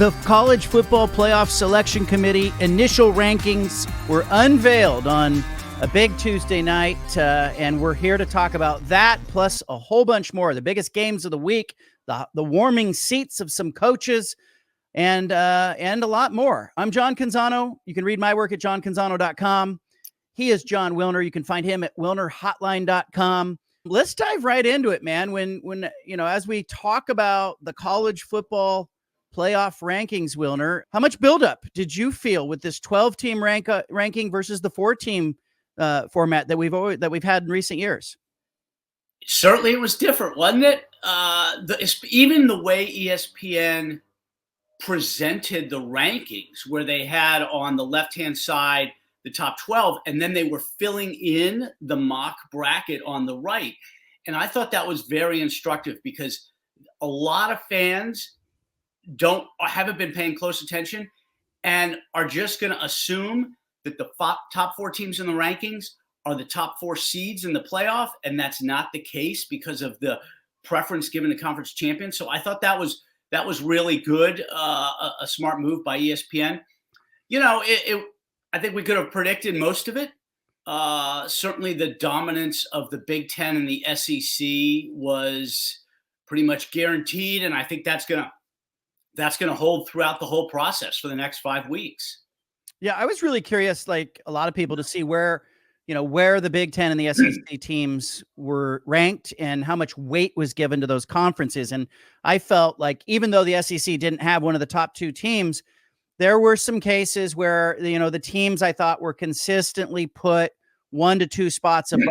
The College Football Playoff Selection Committee initial rankings were unveiled on a big Tuesday night, and we're here to talk about that, plus a whole bunch more. The biggest games of the week, the warming seats of some coaches, and a lot more. I'm John Canzano. You can read my work at johncanzano.com. He is Jon Wilner. You can find him at wilnerhotline.com. Let's dive right into it, man. When as we talk about the college football playoff rankings, Wilner, how much buildup did you feel with this 12-team ranking versus the 4-team format that we've had in recent years? Certainly, it was different, wasn't it? Even the way ESPN presented the rankings, where they had on the left-hand side the top 12, and then they were filling in the mock bracket on the right. And I thought that was very instructive, because a lot of fans haven't been paying close attention and are just going to assume that the top 4 teams in the rankings are the top 4 seeds in the playoff, and that's not the case because of the preference given to conference champions. So I thought that was really good, a smart move by ESPN. I think we could have predicted most of it. Certainly the dominance of the Big Ten and the SEC was pretty much guaranteed, and I think that's gonna hold throughout the whole process for the next 5 weeks. Yeah, I was really curious, like a lot of people, to see where the Big Ten and the SEC teams were ranked and how much weight was given to those conferences. And I felt like even though the SEC didn't have one of the top 2 teams, there were some cases where, the teams I thought were consistently put 1 to 2 spots above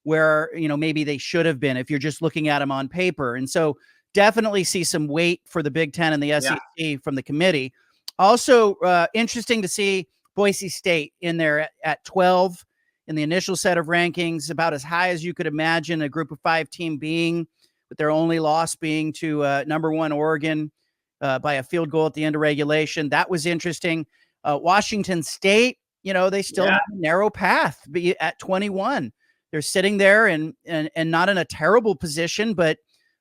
where, maybe they should have been if you're just looking at them on paper. And so definitely see some weight for the Big Ten and the SEC from the committee. Also, interesting to see Boise State in there at 12 in the initial set of rankings, about as high as you could imagine a group of 5 team being, with their only loss being to number 1 Oregon by a field goal at the end of regulation. That was interesting. Washington State, they still have a narrow path at 21. They're sitting there and not in a terrible position, but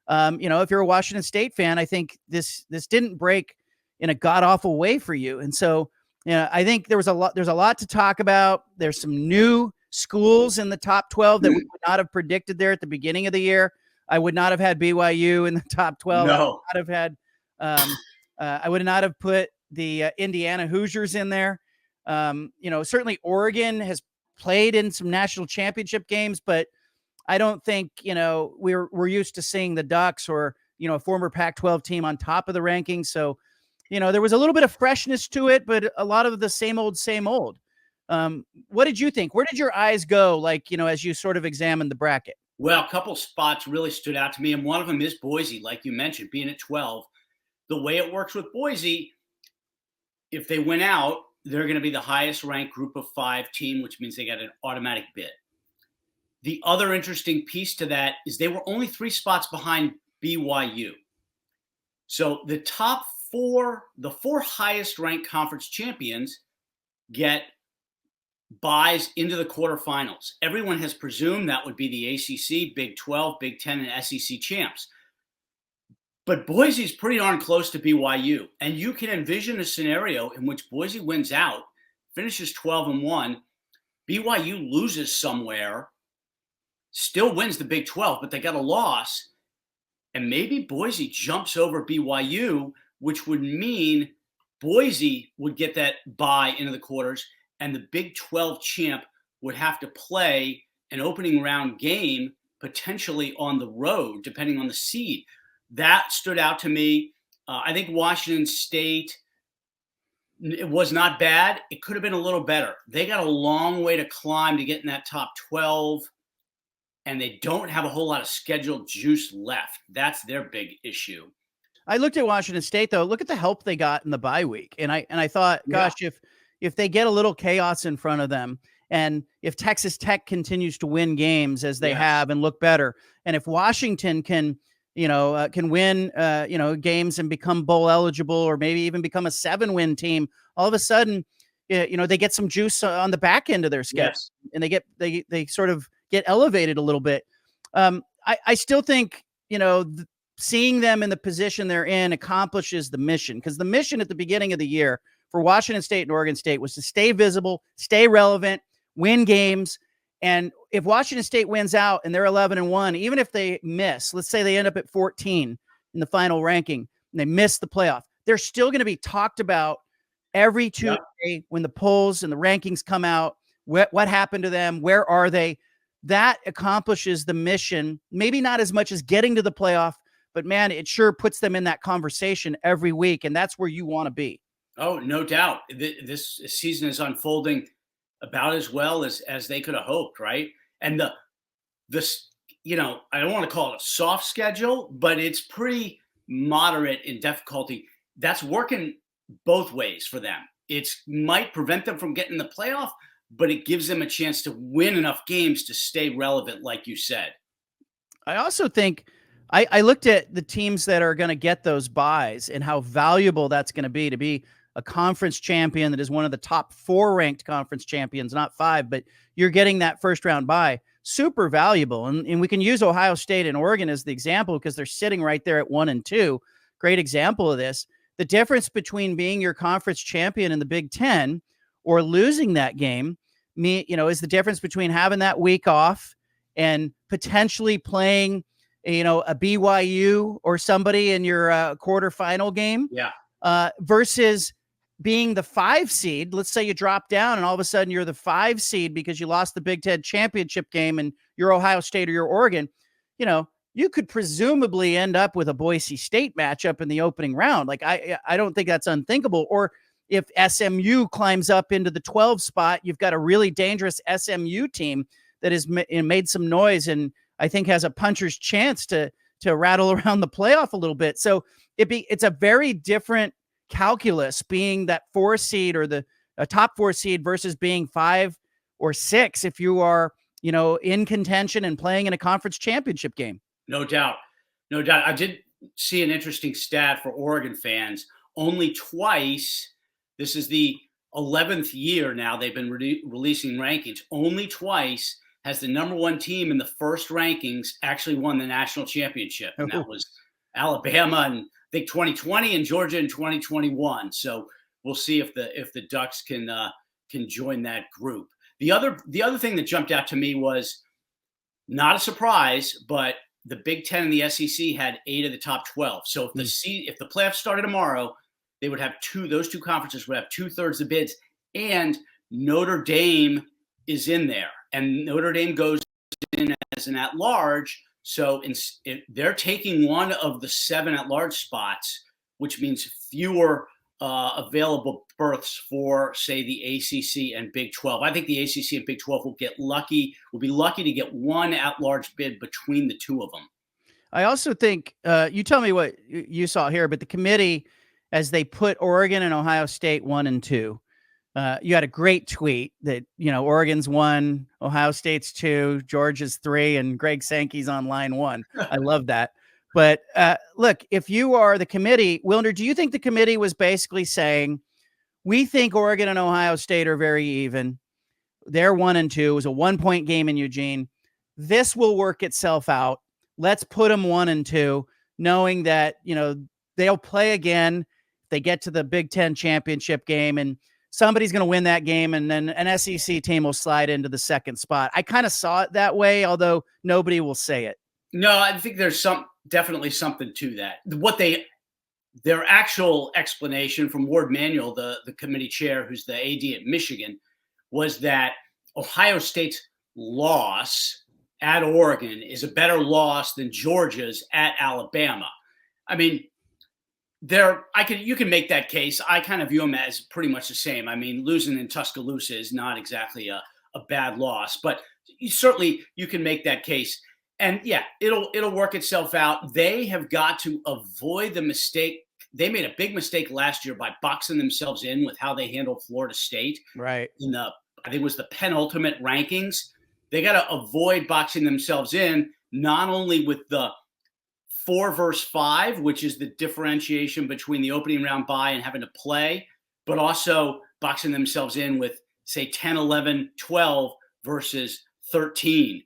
if you're a Washington State fan, I think this didn't break in a god-awful way for you. And so, I think there's a lot to talk about. There's some new schools in the top 12 that we would not have predicted there at the beginning of the year. I would not have had BYU in the top 12. No. I would not have put the Indiana Hoosiers in there. Certainly Oregon has played in some national championship games, but I don't think, we're used to seeing the Ducks or, a former Pac-12 team on top of the rankings. So, there was a little bit of freshness to it, but a lot of the same old. What did you think? Where did your eyes go, as you sort of examined the bracket? Well, a couple spots really stood out to me, and one of them is Boise, like you mentioned, being at 12. The way it works with Boise, if they win out, they're going to be the highest ranked group of 5 team, which means they got an automatic bid. The other interesting piece to that is they were only 3 spots behind BYU. So the top 4, the 4 highest ranked conference champions get buys into the quarterfinals. Everyone has presumed that would be the ACC, Big 12, Big 10, and SEC champs. But Boise's pretty darn close to BYU. And you can envision a scenario in which Boise wins out, finishes 12-1, BYU loses somewhere, still wins the Big 12, but they got a loss, and maybe Boise jumps over BYU, which would mean Boise would get that bye into the quarters, and the Big 12 champ would have to play an opening round game, potentially on the road, depending on the seed. That stood out to me. I think Washington State, it was not bad. It could have been a little better. They got a long way to climb to get in that top 12, and they don't have a whole lot of scheduled juice left. That's their big issue. I looked at Washington State, though. Look at the help they got in the bye week. And I thought, gosh, if they get a little chaos in front of them, and if Texas Tech continues to win games as they have and look better, and if Washington can win, games and become bowl eligible, or maybe even become a 7-win team, all of a sudden, they get some juice on the back end of their schedule, and they sort of get elevated a little bit. I still think, seeing them in the position they're in accomplishes the mission. Because the mission at the beginning of the year for Washington State and Oregon State was to stay visible, stay relevant, win games. And if Washington State wins out and they're 11-1, even if they miss, let's say they end up at 14 in the final ranking and they miss the playoff, they're still going to be talked about every Tuesday when the polls and the rankings come out. What happened to them? Where are they? That accomplishes the mission. Maybe not as much as getting to the playoff, but man, it sure puts them in that conversation every week. And that's where you want to be. Oh, no doubt. This season is unfolding about as well as they could have hoped, right? And this, I don't want to call it a soft schedule, but it's pretty moderate in difficulty. That's working both ways for them. It might prevent them from getting the playoff, but it gives them a chance to win enough games to stay relevant, like you said. I also think I looked at the teams that are going to get those buys and how valuable that's going to be a conference champion that is one of the top 4 ranked conference champions, not 5, but you're getting that first round bye. Super valuable. And we can use Ohio State and Oregon as the example because they're sitting right there at 1 and 2. Great example of this. The difference between being your conference champion in the Big Ten or losing that game, is the difference between having that week off and potentially playing, a BYU or somebody in your quarterfinal game. Yeah. Versus being the 5 seed. Let's say you drop down and all of a sudden you're the 5 seed because you lost the Big Ten championship game and you're Ohio State or you're Oregon. You could presumably end up with a Boise State matchup in the opening round. Like I don't think that's unthinkable. Or if SMU climbs up into the 12 spot, you've got a really dangerous SMU team that has made some noise and I think has a puncher's chance to rattle around the playoff a little bit. So it's a very different calculus being that 4 seed or a top 4 seed versus being 5 or 6 if you are, in contention and playing in a conference championship game. No doubt. No doubt. I did see an interesting stat for Oregon fans. Only twice, this is the 11th year now they've been releasing rankings. Only twice has the number 1 team in the first rankings actually won the national championship. And that was Alabama in, I think, 2020 and Georgia in 2021. So we'll see if the Ducks can join that group. The other thing that jumped out to me was not a surprise, but the Big Ten and the SEC had 8 of the top 12. So if the playoffs started tomorrow, they would have those two conferences would have 2/3 the bids, and Notre Dame is in there, and Notre Dame goes in as an at-large. So they're taking one of the 7 at-large spots, which means fewer available berths for, say, the ACC and Big 12. I think the ACC and Big 12 will be lucky to get one at-large bid between the two of them. I also think, you tell me what you saw here, but the committee, as they put Oregon and Ohio State 1 and 2, you had a great tweet that, Oregon's 1, Ohio State's 2, Georgia's 3, and Greg Sankey's on line 1. I love that. But look, if you are the committee, Wilner, do you think the committee was basically saying, we think Oregon and Ohio State are very even. They're 1 and 2. It was a 1-point game in Eugene. This will work itself out. Let's put them 1 and 2, knowing that, they'll play again. They get to the Big Ten championship game and somebody's going to win that game. And then an SEC team will slide into the 2nd spot. I kind of saw it that way, although nobody will say it. No, I think there's definitely something to that. Their actual explanation from Ward Manuel, the committee chair, who's the AD at Michigan, was that Ohio State's loss at Oregon is a better loss than Georgia's at Alabama. I mean, you can make that case. I kind of view them as pretty much the same. I mean, losing in Tuscaloosa is not exactly a bad loss, but you can make that case. And yeah, it'll work itself out. They have got to avoid the mistake. They made a big mistake last year by boxing themselves in with how they handled Florida State. Right. I think it was the penultimate rankings. They got to avoid boxing themselves in, not only with the 4 versus 5, which is the differentiation between the opening round bye and having to play, but also boxing themselves in with, say, 10, 11, 12 versus 13.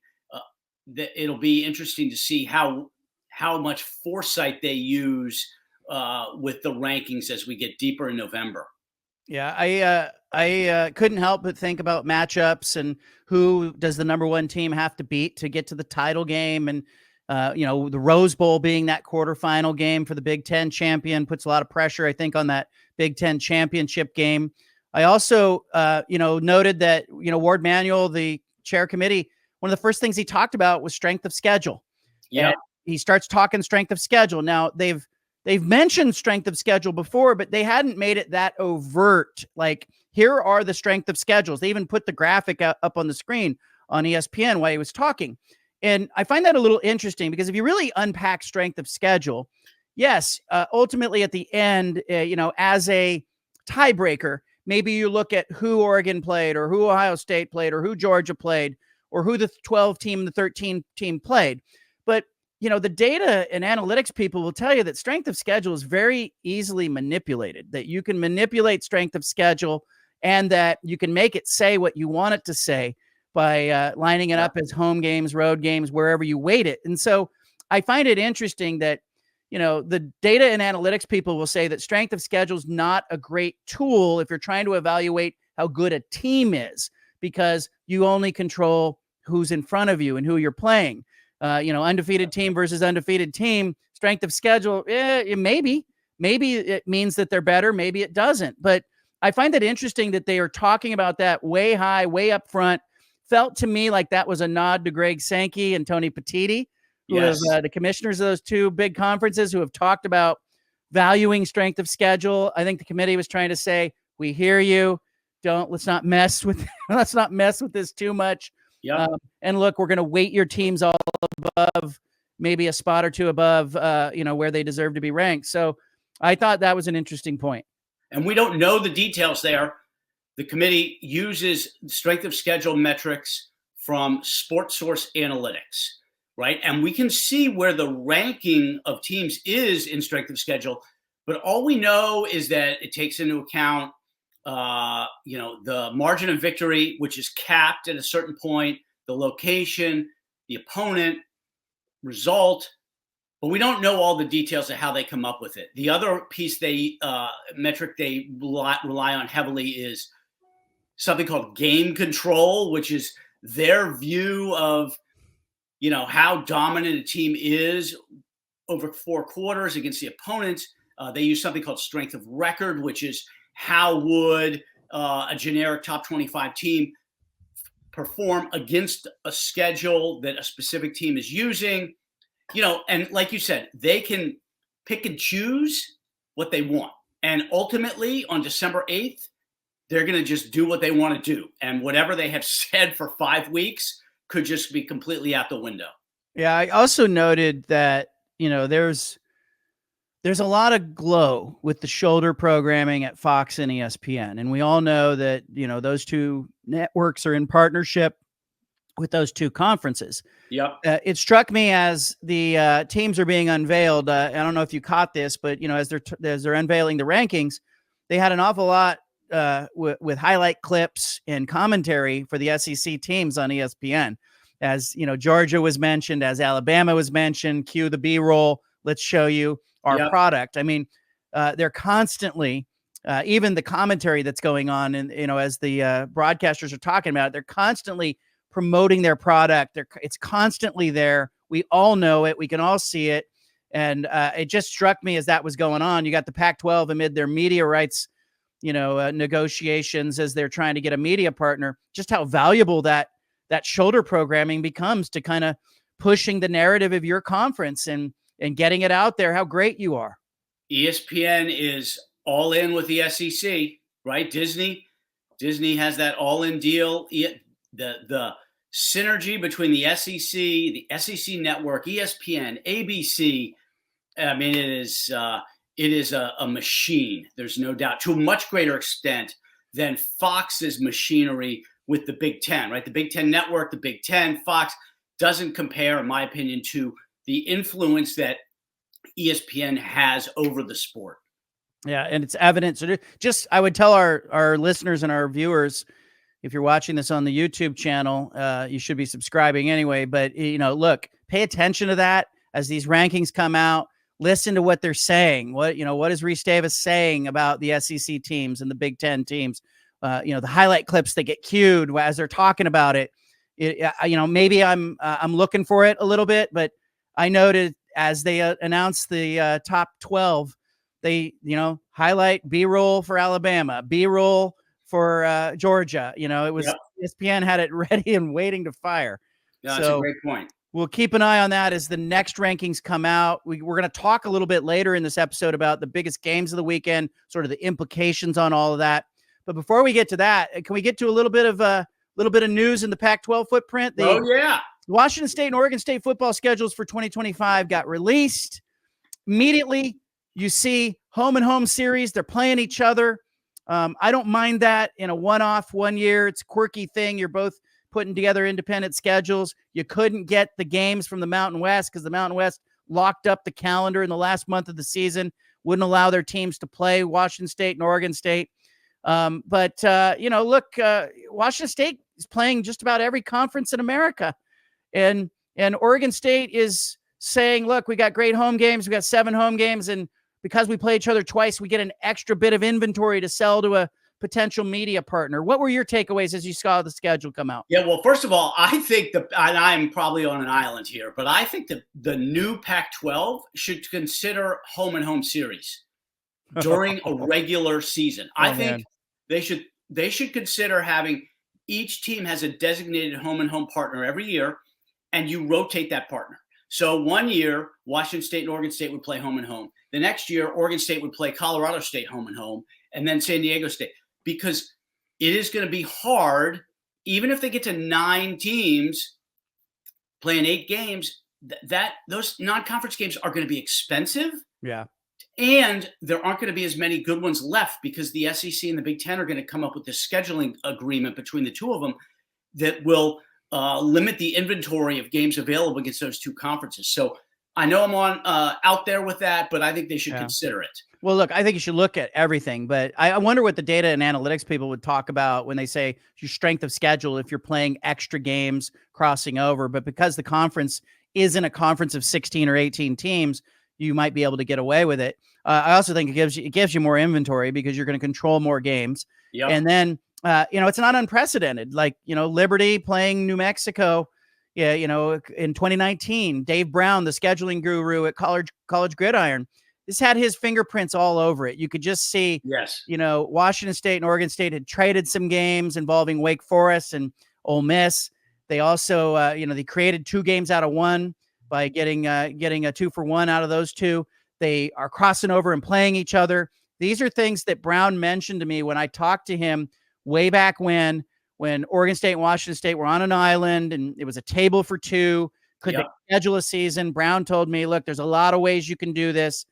It'll be interesting to see how how much foresight they use with the rankings as we get deeper in November. Yeah, I couldn't help but think about matchups and who does the number one team have to beat to get to the title game, and the Rose Bowl being that quarterfinal game for the Big Ten champion puts a lot of pressure, I think, on that Big Ten championship game. I also, noted that Ward Manuel, the chair committee, one of the first things he talked about was strength of schedule. Yeah, he starts talking strength of schedule. Now they've mentioned strength of schedule before, but they hadn't made it that overt. Like, here are the strength of schedules. They even put the graphic up on the screen on ESPN while he was talking. And I find that a little interesting because if you really unpack strength of schedule, yes, ultimately at the end, as a tiebreaker, maybe you look at who Oregon played or who Ohio State played or who Georgia played or who the 12 team and the 13 team played. But the data and analytics people will tell you that strength of schedule is very easily manipulated, that you can manipulate strength of schedule and that you can make it say what you want it to say by lining it up as home games, road games, wherever you weight it. And so I find it interesting that, the data and analytics people will say that strength of schedule is not a great tool if you're trying to evaluate how good a team is, because you only control who's in front of you and who you're playing. Undefeated team versus undefeated team, strength of schedule, maybe it means that they're better. Maybe it doesn't. But I find it interesting that they are talking about that way high, way up front. Felt to me like that was a nod to Greg Sankey and Tony Petitti, who yes. have the commissioners of those two big conferences, who have talked about valuing strength of schedule. I think the committee was trying to say, we hear you. Let's not mess with this too much. Yeah. And look, we're going to weight your teams all above, maybe a spot or two above, where they deserve to be ranked. So I thought that was an interesting point. And we don't know the details there. The committee uses strength of schedule metrics from Sports Source Analytics, right? And we can see where the ranking of teams is in strength of schedule. But all we know is that it takes into account the margin of victory, which is capped at a certain point, the location, the opponent, result, but we don't know all the details of how they come up with it. The other piece metric they rely on heavily is something called game control, which is their view of, how dominant a team is over 4 quarters against the opponent. They use something called strength of record, which is how would a generic top 25 team perform against a schedule that a specific team is using, and like you said, they can pick and choose what they want. And ultimately on December 8th, they're going to just do what they want to do. And whatever they have said for 5 weeks could just be completely out the window. Yeah. I also noted that, there's a lot of glow with the shoulder programming at Fox and ESPN. And we all know that, those two networks are in partnership with those two conferences. Yep. It struck me as the teams are being unveiled. I don't know if you caught this, but, as they're unveiling the rankings, they had an awful lot with highlight clips and commentary for the SEC teams on ESPN. As, Georgia was mentioned, as Alabama was mentioned, cue the B-roll. Let's show you our product. I mean, they're constantly, even the commentary that's going on, and as the broadcasters are talking about it, they're constantly promoting their product. It's constantly there. We all know it. We can all see it. And it just struck me as that was going on. You got the Pac-12 amid their media rights, negotiations as they're trying to get a media partner, just how valuable that shoulder programming becomes to kind of pushing the narrative of your conference and getting it out there, how great you are. ESPN is all in with the SEC, right? Disney has that all-in deal. The synergy between the SEC network, ESPN, ABC. I mean, it is a machine. There's no doubt, to a much greater extent than Fox's machinery with the Big Ten, right? The Big Ten network, the Big Ten, Fox doesn't compare, in my opinion, to the influence that ESPN has over the sport. Yeah, and it's evident. So just, I would tell our listeners and our viewers, if you're watching this on the YouTube channel, you should be subscribing anyway. But, look, pay attention to that. as these rankings come out, listen to what they're saying. What is Reese Davis saying about the SEC teams and the Big Ten teams? The highlight clips that get cued as they're talking about it. Maybe I'm looking for it a little bit, but I noted as they announced the top 12, they, highlight B-roll for Alabama, B-roll for Georgia. It was ESPN had it ready and waiting to fire. No, that's a great point. We'll keep an eye on that as the next rankings come out. We're going to talk a little bit later in this episode about the biggest games of the weekend, sort of the implications on all of that. But before we get to that, can we get to a little bit of news in the Pac-12 footprint? Washington State and Oregon State football schedules for 2025 got released. Immediately, you see home and home series. They're playing each other. I don't mind that in a one-off 1 year. It's a quirky thing. You're both putting together independent schedules. You couldn't get the games from the Mountain West because the Mountain West locked up the calendar in the last month of the season, wouldn't allow their teams to play Washington State and Oregon State. But Washington State is playing just about every conference in America. And Oregon State is saying, look, we got great home games. We got 7 home games. And because we play each other twice, we get an extra bit of inventory to sell to a potential media partner. What were your takeaways as you saw the schedule come out? Yeah, well, first of all, I think and I'm probably on an island here, but I think that the new Pac-12 should consider home and home series during a regular season. I think they should consider having each team has a designated home and home partner every year, and you rotate that partner. So 1 year, Washington State and Oregon State would play home and home. The next year, Oregon State would play Colorado State home and home, and then San Diego State. Because it is going to be hard, even if they get to 9 teams playing 8 games, those non-conference games are going to be expensive. Yeah. And there aren't going to be as many good ones left because the SEC and the Big Ten are going to come up with this scheduling agreement between the two of them that will limit the inventory of games available against those two conferences. So I know I'm out there with that, but I think they should consider it. Well, look, I think you should look at everything, but I wonder what the data and analytics people would talk about when they say your strength of schedule if you're playing extra games crossing over. But because the conference isn't a conference of 16 or 18 teams, you might be able to get away with it. I also think it gives you more inventory because you're going to control more games. Yep. And then, it's not unprecedented. Like, Liberty playing New Mexico, in 2019, Dave Brown, the scheduling guru at College Gridiron, this had his fingerprints all over it. You could just see, Washington State and Oregon State had traded some games involving Wake Forest and Ole Miss. They also, they created 2 games out of 1 by getting a 2-for-1 out of those 2. They are crossing over and playing each other. These are things that Brown mentioned to me when I talked to him way back when Oregon State and Washington State were on an island and it was a table for 2. Could they schedule a season? Brown told me, look, there's a lot of ways you can do this.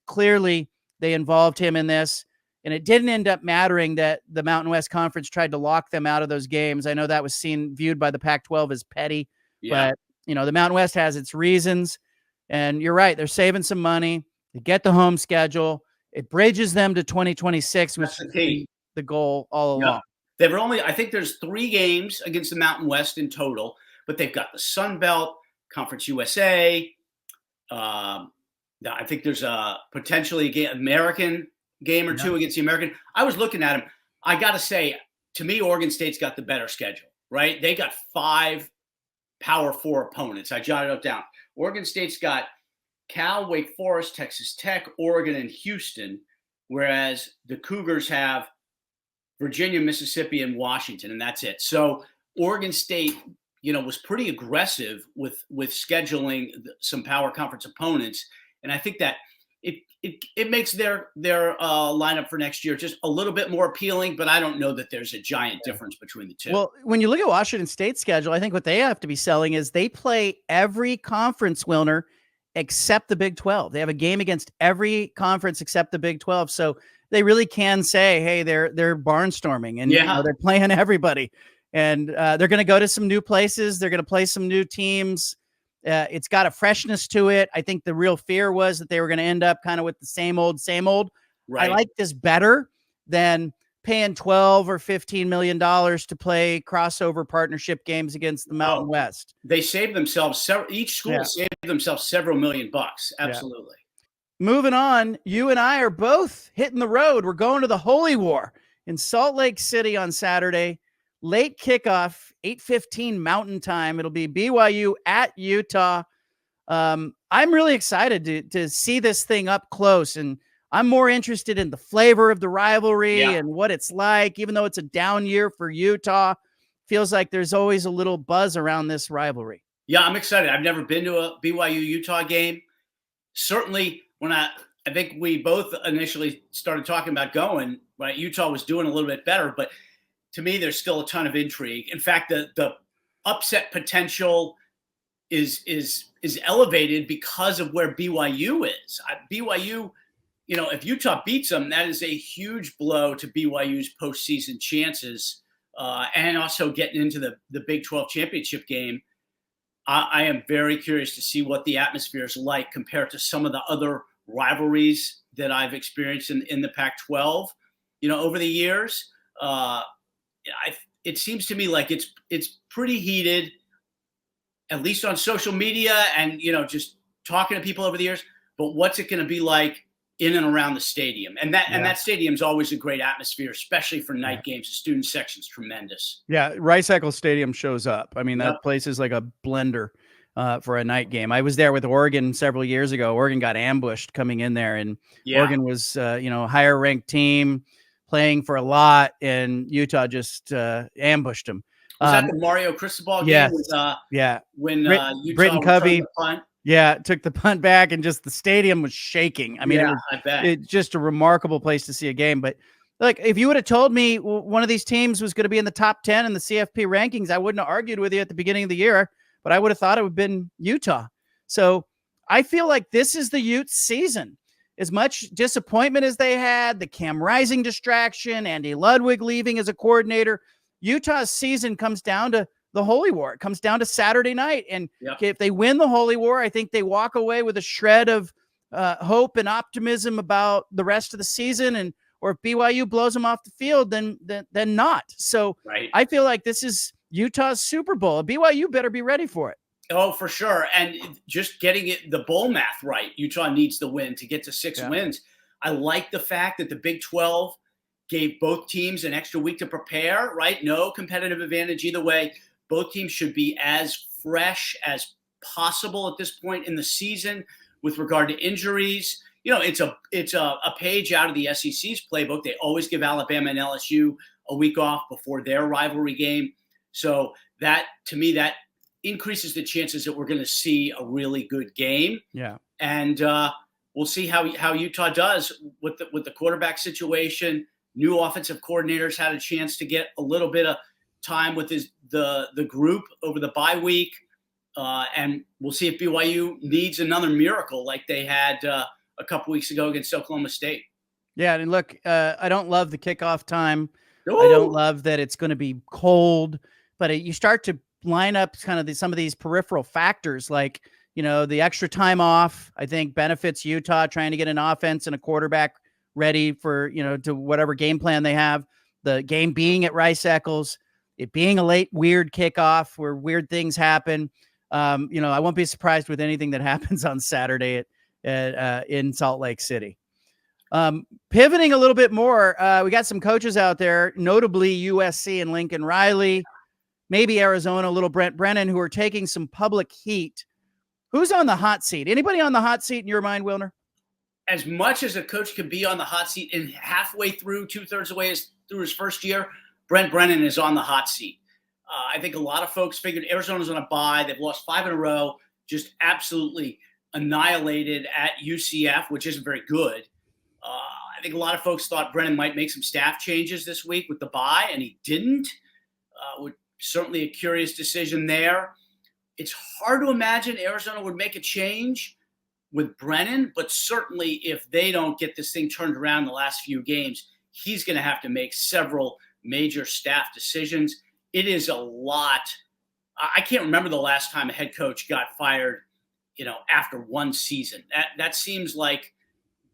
Clearly, they involved him in this, and it didn't end up mattering that the Mountain West Conference tried to lock them out of those games. I know that was viewed by the Pac-12 as petty, but the Mountain West has its reasons, and you're right. They're saving some money. They get the home schedule. It bridges them to 2026, which is the goal all along. I think there's 3 games against the Mountain West in total, but they've got the Sun Belt, Conference USA. I think there's a potentially American game or 2 against the American. I was looking at them. I got to say, to me, Oregon State's got the better schedule, right? They got 5 Power 4 opponents. I jotted it down. Oregon State's got Cal, Wake Forest, Texas Tech, Oregon, and Houston, whereas the Cougars have Virginia, Mississippi, and Washington, and that's it. So Oregon State, was pretty aggressive with scheduling some power conference opponents, and I think that it makes their lineup for next year just a little bit more appealing. But I don't know that there's a giant difference between the two. Well, when you look at Washington State's schedule, I think what they have to be selling is they play every conference, Wilner, except the Big 12. They have a game against every conference except the Big 12. So they really can say, hey, they're barnstorming and they're playing everybody. And they're going to go to some new places. They're going to play some new teams. It's got a freshness to it. I think the real fear was that they were going to end up kind of with the same old. Right. I like this better than paying $12 or $15 million to play crossover partnership games against the Mountain West. They saved themselves each school saved themselves several $1 million. Absolutely. Moving on, you and I are both hitting the road. We're going to the Holy War in Salt Lake City on Saturday. Late kickoff, 8:15 Mountain Time. It'll be BYU at Utah. I'm really excited to see this thing up close, and I'm more interested in the flavor of the rivalry and what it's like. Even though it's a down year for Utah, feels like there's always a little buzz around this rivalry. Yeah, I'm excited. I've never been to a BYU Utah game. Certainly, when I think we both initially started talking about going, right? Utah was doing a little bit better, but to me, there's still a ton of intrigue. In fact, the upset potential is elevated because of where BYU is. BYU, if Utah beats them, that is a huge blow to BYU's postseason chances, and also getting into the Big 12 championship game. I am very curious to see what the atmosphere is like compared to some of the other rivalries that I've experienced in the Pac-12, over the years. It seems to me like it's pretty heated, at least on social media and, just talking to people over the years. But what's it going to be like in and around the stadium? And that stadium's always a great atmosphere, especially for night games. The student section's tremendous. Yeah, Rice-Eccles Stadium shows up. I mean, that place is like a blender for a night game. I was there with Oregon several years ago. Oregon got ambushed coming in there, and Oregon was, a higher ranked team playing for a lot, and Utah just ambushed them. Was that the Mario Cristobal game? When Utah Britton Covey punt? Yeah, took the punt back, and just the stadium was shaking. I mean, I bet. It's just a remarkable place to see a game. But look, if you would have told me one of these teams was going to be in the top 10 in the CFP rankings, I wouldn't have argued with you at the beginning of the year, but I would have thought it would have been Utah. So I feel like this is the Utes season. As much disappointment as they had, the Cam Rising distraction, Andy Ludwig leaving as a coordinator, Utah's season comes down to the Holy War. It comes down to Saturday night. And if they win the Holy War, I think they walk away with a shred of hope and optimism about the rest of the season. Or if BYU blows them off the field, then not. So I feel like this is Utah's Super Bowl. BYU better be ready for it. Oh, for sure. And just getting the bowl math right, Utah needs the win to get to 6 wins. I like the fact that the Big 12 gave both teams an extra week to prepare, right? No competitive advantage either way. Both teams should be as fresh as possible at this point in the season with regard to injuries. It's a page out of the SEC's playbook. They always give Alabama and LSU a week off before their rivalry game. So that, to me, that increases the chances that we're going to see a really good game. Yeah. And we'll see how Utah does with the quarterback situation. New offensive coordinators had a chance to get a little bit of time with the group over the bye week. And we'll see if BYU needs another miracle like they had a couple weeks ago against Oklahoma State. Yeah, and look, I don't love the kickoff time. Ooh. I don't love that it's going to be cold, but you start to line up kind of some of these peripheral factors, like, the extra time off, I think benefits Utah trying to get an offense and a quarterback ready for, to whatever game plan they have. The game being at Rice-Eccles, it being a late, weird kickoff where weird things happen. I won't be surprised with anything that happens on Saturday in Salt Lake City. Pivoting a little bit more, we got some coaches out there, notably USC and Lincoln Riley, maybe Arizona, little Brent Brennan, who are taking some public heat. Who's on the hot seat? Anybody on the hot seat in your mind, Wilner? As much as a coach can be on the hot seat, and halfway through, 2/3 of the way through his first year, Brent Brennan is on the hot seat. I think a lot of folks figured Arizona's on a bye. They've lost 5 in a row, just absolutely annihilated at UCF, which isn't very good. I think a lot of folks thought Brennan might make some staff changes this week with the bye, and he didn't. Certainly a curious decision there. It's hard to imagine Arizona would make a change with Brennan, but certainly if they don't get this thing turned around in the last few games, he's going to have to make several major staff decisions. It is a lot. I can't remember the last time a head coach got fired, after one season. That seems like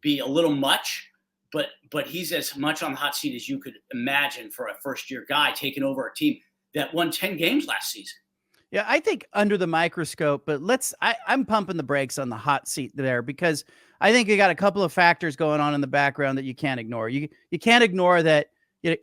be a little much. but he's as much on the hot seat as you could imagine for a first-year guy taking over a team that won 10 games last season. Yeah, I think under the microscope, but I'm pumping the brakes on the hot seat there because I think you got a couple of factors going on in the background that you can't ignore. You can't ignore that,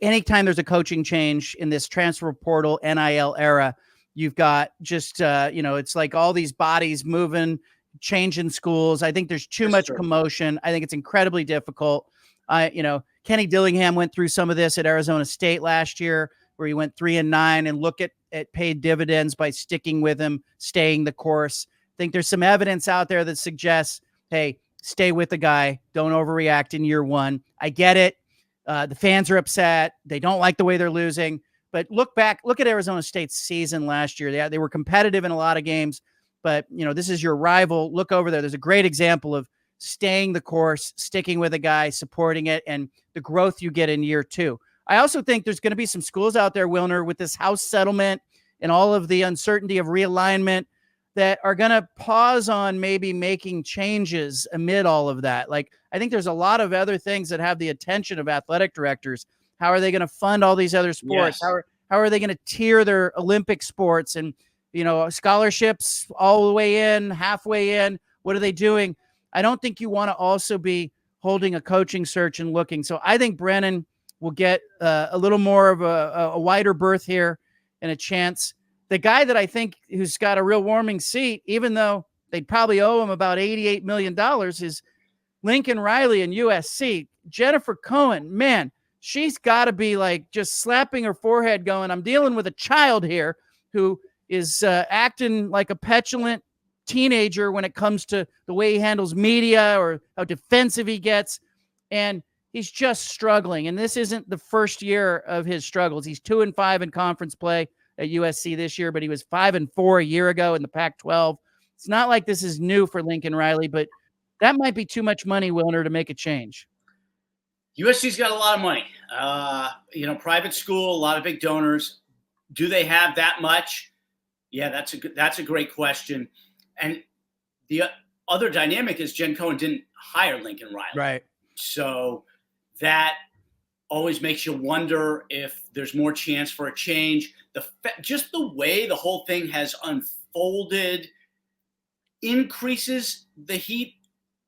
anytime there's a coaching change in this transfer portal NIL era, you've got just, it's like all these bodies moving, changing schools. I think there's too much commotion. I think it's incredibly difficult. Kenny Dillingham went through some of this at Arizona State last year, where he went 3-9, and look at paid dividends by sticking with him, staying the course. I think there's some evidence out there that suggests, hey, stay with the guy. Don't overreact in year one. I get it. The fans are upset. They don't like the way they're losing. But look at Arizona State's season last year. They were competitive in a lot of games, but this is your rival. Look over there. There's a great example of staying the course, sticking with a guy, supporting it, and the growth you get in year two. I also think there's going to be some schools out there, Wilner, with this house settlement and all of the uncertainty of realignment that are going to pause on maybe making changes amid all of that. Like, I think there's a lot of other things that have the attention of athletic directors. How are they going to fund all these other sports? Yes. How are they going to tier their Olympic sports and, scholarships all the way in, halfway in? What are they doing? I don't think you want to also be holding a coaching search and looking. So I think Brennan will get a little more of a wider berth here and a chance. The guy that I think who's got a real warming seat, even though they'd probably owe him about $88 million, is Lincoln Riley and USC. Jennifer Cohen, man, she's got to be like just slapping her forehead going, I'm dealing with a child here who is acting like a petulant teenager when it comes to the way he handles media or how defensive he gets. And he's just struggling. And this isn't the first year of his struggles. He's 2-5 in conference play at USC this year, but he was 5-4 a year ago in the Pac-12. It's not like this is new for Lincoln Riley, but that might be too much money, Wilner, to make a change. USC's got a lot of money. Private school, a lot of big donors. Do they have that much? Yeah, that's a great question. And the other dynamic is Jen Cohen didn't hire Lincoln Riley. Right. So that always makes you wonder if there's more chance for a change. Just the way the whole thing has unfolded increases the heat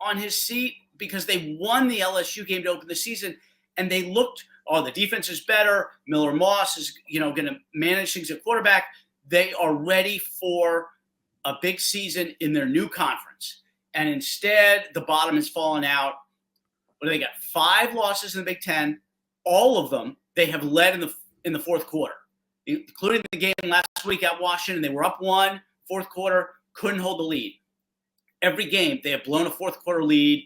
on his seat, because they won the LSU game to open the season, and they looked, the defense is better. Miller Moss is, going to manage things at quarterback. They are ready for a big season in their new conference. And instead, the bottom has fallen out. What do they got? 5 losses in the Big Ten. All of them they have led in the fourth quarter, including the game last week at Washington. They were up 1, fourth quarter, couldn't hold the lead. Every game they have blown a fourth quarter lead.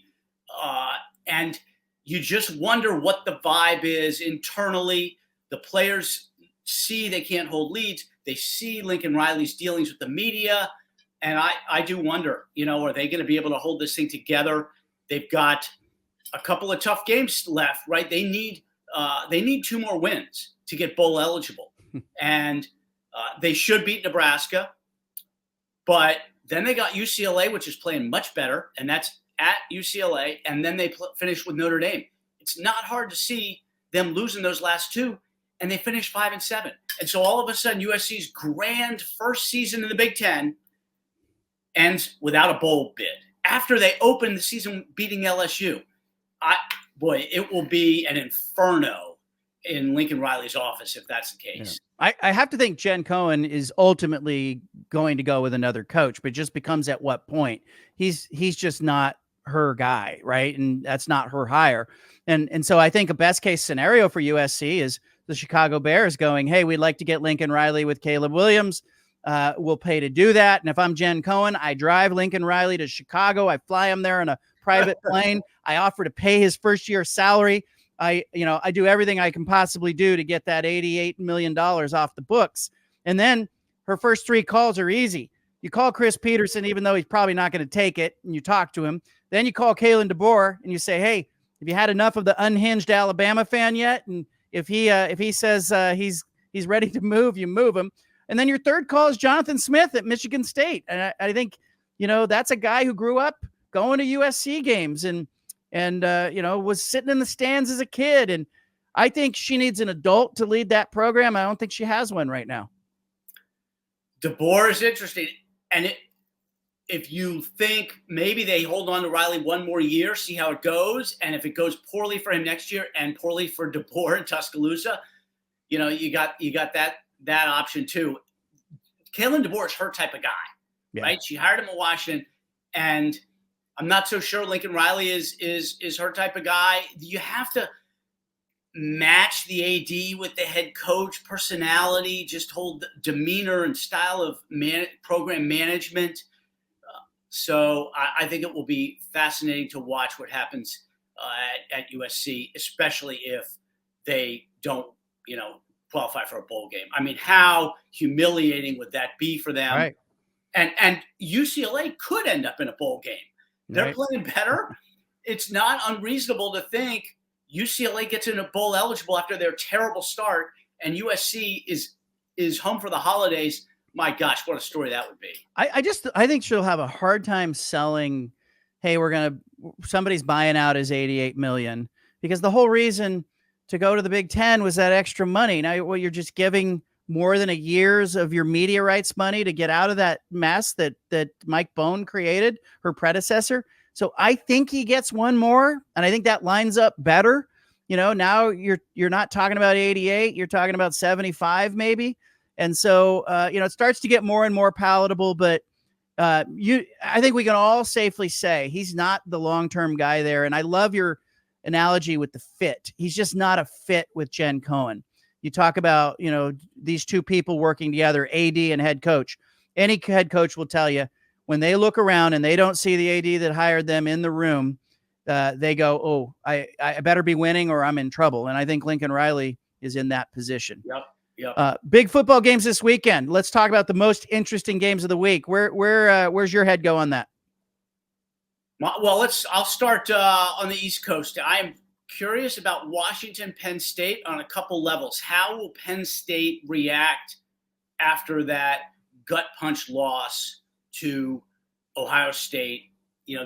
And you just wonder what the vibe is internally. The players see they can't hold leads. They see Lincoln Riley's dealings with the media. And I do wonder, are they going to be able to hold this thing together? They've got a couple of tough games left, right? They need 2 more wins to get bowl eligible. And they should beat Nebraska. But then they got UCLA, which is playing much better, and that's at UCLA. And then they finish with Notre Dame. It's not hard to see them losing those last 2, and they finished 5-7. And so all of a sudden, USC's grand first season in the Big Ten ends without a bowl bid. After they opened the season beating LSU, it will be an inferno in Lincoln Riley's office if that's the case. Yeah. I have to think Jen Cohen is ultimately going to go with another coach, but it just becomes at what point. He's just not her guy, right? And that's not her hire. And so I think a best case scenario for USC is the Chicago Bears going, hey, we'd like to get Lincoln Riley with Caleb Williams. We'll pay to do that. And if I'm Jen Cohen, I drive Lincoln Riley to Chicago. I fly him there in a private plane. I offer to pay his first year salary. I do everything I can possibly do to get that $88 million off the books. And then her first 3 calls are easy. You call Chris Peterson, even though he's probably not going to take it, and you talk to him. Then you call Kalen DeBoer and you say, hey, have you had enough of the unhinged Alabama fan yet? And if he says he's ready to move, you move him. And then your third call is Jonathan Smith at Michigan State. And I think, that's a guy who grew up going to USC games. And and was sitting in the stands as a kid. And I think she needs an adult to lead that program. I don't think she has one right now. DeBoer is interesting. And if you think maybe they hold on to Riley one more year, see how it goes. And if it goes poorly for him next year and poorly for DeBoer in Tuscaloosa, you got that option too. Kalen DeBoer is her type of guy, right? She hired him in Washington, and I'm not so sure Lincoln Riley is her type of guy. You have to match the AD with the head coach personality, just hold demeanor and style of program management. So I think it will be fascinating to watch what happens at USC, especially if they don't, qualify for a bowl game. I mean, how humiliating would that be for them? Right. And UCLA could end up in a bowl game. They're playing better. It's not unreasonable to think UCLA gets in a bowl eligible after their terrible start, and USC is home for the holidays. My gosh, what a story that would be. I think she'll have a hard time selling, hey, somebody's buying out his $88 million, because the whole reason to go to the Big Ten was that extra money. Now, you're just giving more than a year's of your media rights money to get out of that mess that Mike Bone created, her predecessor. So I think he gets one more, and I think that lines up better. Now you're not talking about 88, you're talking about 75 maybe. And so, it starts to get more and more palatable, but I think we can all safely say he's not the long-term guy there. And I love your analogy with the fit. He's just not a fit with Jen Cohen. You talk about, these two people working together, AD and head coach. Any head coach will tell you when they look around and they don't see the AD that hired them in the room, they go, oh, I better be winning or I'm in trouble. And I think Lincoln Riley is in that position. Yep. Big football games this weekend. Let's talk about the most interesting games of the week. Where's your head go on that? Well, I'll start on the East Coast. I am curious about Washington, Penn State on a couple levels. How will Penn State react after that gut punch loss to Ohio State?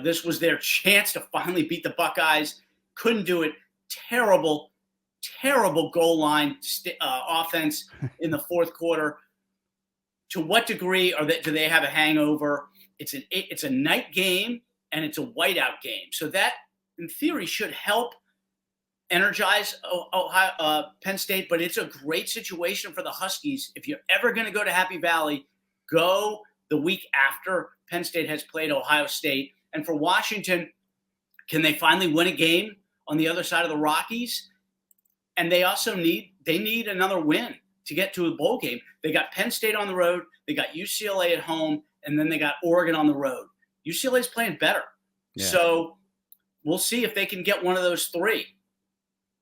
This was their chance to finally beat the Buckeyes. Couldn't do it. Terrible goal line offense in the fourth quarter. To what degree do they have a hangover? It's a night game and it's a whiteout game. So that, in theory, should help energize Penn State. But it's a great situation for the Huskies. If you're ever going to go to Happy Valley, go the week after Penn State has played Ohio State. And for Washington, can they finally win a game on the other side of the Rockies? And they also need another win to get to a bowl game. They got Penn State on the road, they got UCLA at home, and then they got Oregon on the road. UCLA's playing better. Yeah. So we'll see if they can get one of those three.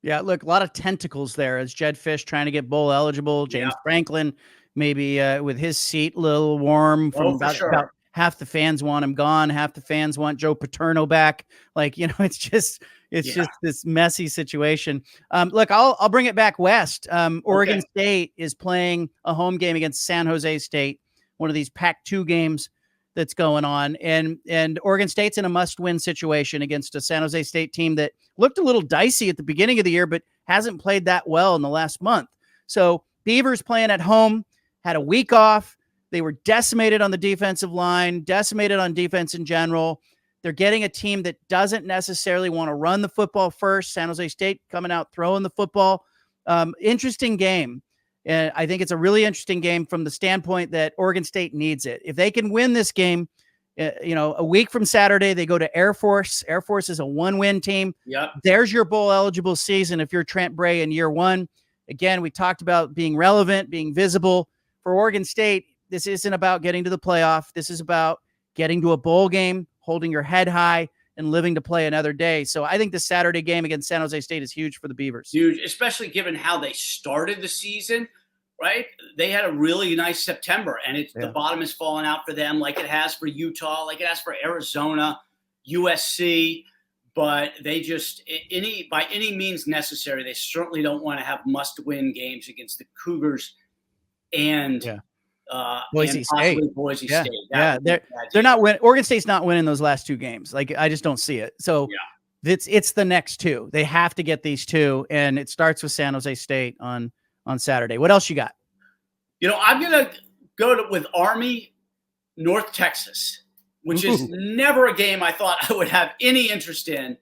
Yeah, look, a lot of tentacles there as Jed Fish trying to get bowl eligible. James Franklin, maybe with his seat a little warm from about half the fans want him gone. Half the fans want Joe Paterno back. It's just this messy situation. Look, I'll bring it back west. Oregon State is playing a home game against San Jose State, one of these Pac-12 games that's going on. And Oregon State's in a must-win situation against a San Jose State team that looked a little dicey at the beginning of the year, but hasn't played that well in the last month. So Beavers playing at home, had a week off. They were decimated on the defensive line, decimated on defense in general. They're getting a team that doesn't necessarily want to run the football first. San Jose State coming out, throwing the football. Interesting game. And I think it's a really interesting game from the standpoint that Oregon State needs it. If they can win this game, a week from Saturday, they go to Air Force. Air Force is a 1-win team. Yep. There's your bowl eligible season if you're Trent Bray in year one. Again, we talked about being relevant, being visible. For Oregon State, this isn't about getting to the playoff. This is about getting to a bowl game, holding your head high, and living to play another day. So I think the Saturday game against San Jose State is huge for the Beavers. Huge, especially given how they started the season, right? They had a really nice September, and the bottom has fallen out for them like it has for Utah, like it has for Arizona, USC. But they just, by any means necessary, they certainly don't want to have must-win games against the Cougars and Boise State. Boise State. They're not winning. Oregon State's not winning those last two games. I just don't see it. So it's the next two. They have to get these two, and it starts with San Jose State on Saturday. What else you got? I'm going to go with Army, North Texas, which is never a game I thought I would have any interest in.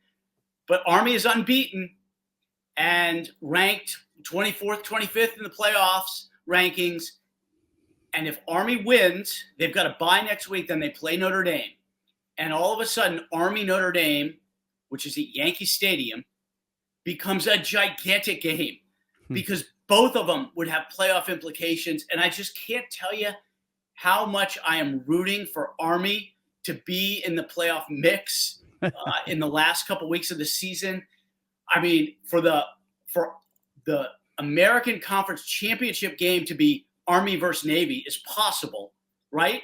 But Army is unbeaten and ranked 24th, 25th in the playoffs rankings. And if Army wins, they've got a bye next week. Then they play Notre Dame. And all of a sudden, Army Notre Dame, which is at Yankee Stadium, becomes a gigantic game because both of them would have playoff implications. And I just can't tell you how much I am rooting for Army to be in the playoff mix in the last couple weeks of the season. I mean, for the American Conference Championship game to be Army versus Navy is possible, right?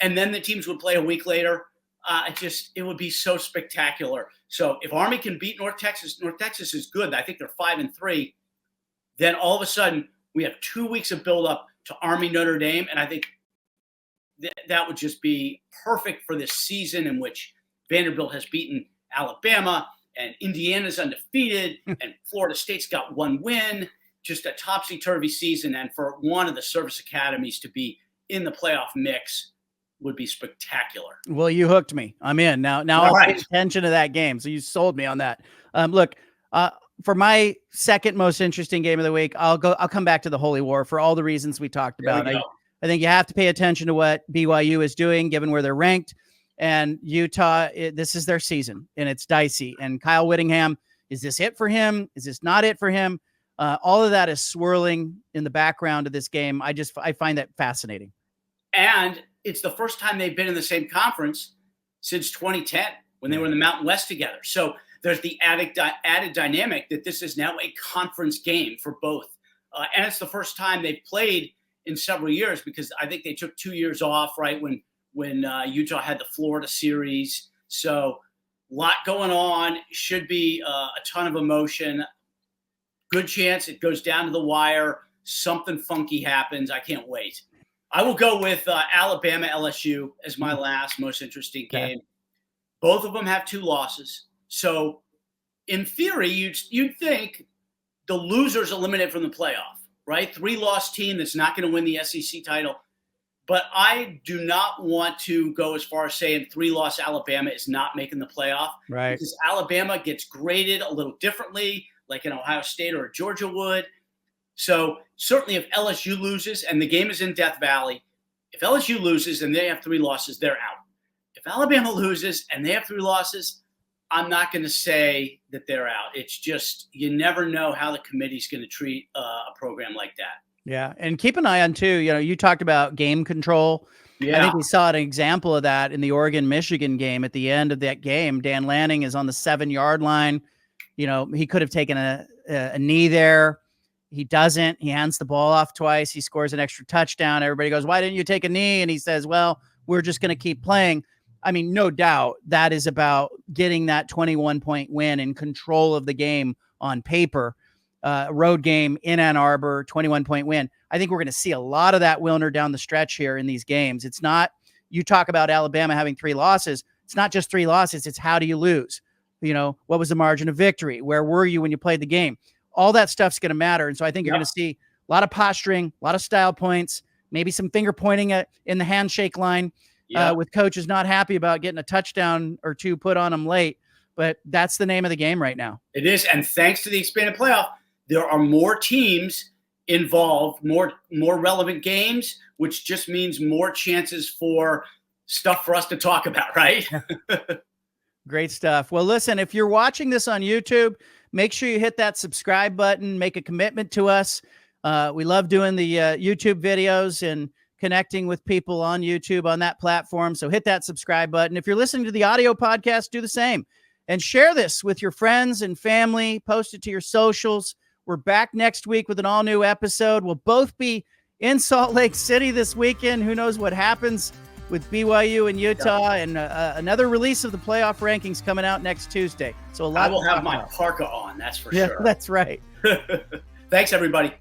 And then the teams would play a week later. It would be so spectacular. So if Army can beat North Texas is good. I think they're 5-3. Then all of a sudden we have 2 weeks of buildup to Army Notre Dame, and I think that would just be perfect for this season in which Vanderbilt has beaten Alabama and Indiana's undefeated and Florida State's got one win. Just a topsy-turvy season, and for one of the service academies to be in the playoff mix would be spectacular. Well, you hooked me. I'm in now. I'll pay attention to that game. So you sold me on that. Look, for my second most interesting game of the week, I'll come back to the Holy War for all the reasons we talked about. I think you have to pay attention to what BYU is doing, given where they're ranked. And Utah, this is their season, and it's dicey. And Kyle Whittingham, is this it for him? Is this not it for him? All of that is swirling in the background of this game. I find that fascinating. And it's the first time they've been in the same conference since 2010 when they were in the Mountain West together. So there's the added dynamic that this is now a conference game for both. And it's the first time they've played in several years because I think they took 2 years off, right, when Utah had the Florida series. So a lot going on. Should be a ton of emotion. Good chance it goes down to the wire. Something funky happens. I can't wait. I will go with Alabama LSU as my last most interesting game. Both of them have 2 losses. So in theory, you'd think the loser's eliminated from the playoff, right? 3-loss team that's not going to win the SEC title. But I do not want to go as far as saying 3-loss Alabama is not making the playoff. Right. Because Alabama gets graded a little differently, like an Ohio State or a Georgia would. So certainly if LSU loses, and the game is in Death Valley, if LSU loses and they have 3 losses, they're out. If Alabama loses and they have 3 losses, I'm not going to say that they're out. It's just you never know how the committee's going to treat a program like that. Yeah, and keep an eye on, too, you talked about game control. Yeah. I think we saw an example of that in the Oregon-Michigan game. At the end of that game, Dan Lanning is on the 7-yard line. He could have taken a knee there. He doesn't. He hands the ball off twice. He scores an extra touchdown. Everybody goes, why didn't you take a knee? And he says, well, we're just going to keep playing. I mean, no doubt that is about getting that 21-point win and control of the game on paper. Road game in Ann Arbor, 21-point win. I think we're going to see a lot of that, Wilner, down the stretch here in these games. It's not, you talk about Alabama having 3 losses. It's not just 3 losses. It's how do you lose? What was the margin of victory? Where were you when you played the game? All that stuff's going to matter. And so I think you're going to see a lot of posturing, a lot of style points, maybe some finger pointing in the handshake line with coaches not happy about getting a touchdown or 2 put on them late. But that's the name of the game right now. It is. And thanks to the expanded playoff, there are more teams involved, more relevant games, which just means more chances for stuff for us to talk about, right? Great stuff. Well, listen, if you're watching this on YouTube, make sure you hit that subscribe button, make a commitment to us. We love doing the YouTube videos and connecting with people on YouTube on that platform. So hit that subscribe button. If you're listening to the audio podcast, do the same and share this with your friends and family. Post it to your socials. We're back next week with an all new episode. We'll both be in Salt Lake City this weekend. Who knows what happens with BYU and Utah, and another release of the playoff rankings coming out next Tuesday. So a lot. I will have my parka on. That's for sure. That's right. Thanks, everybody.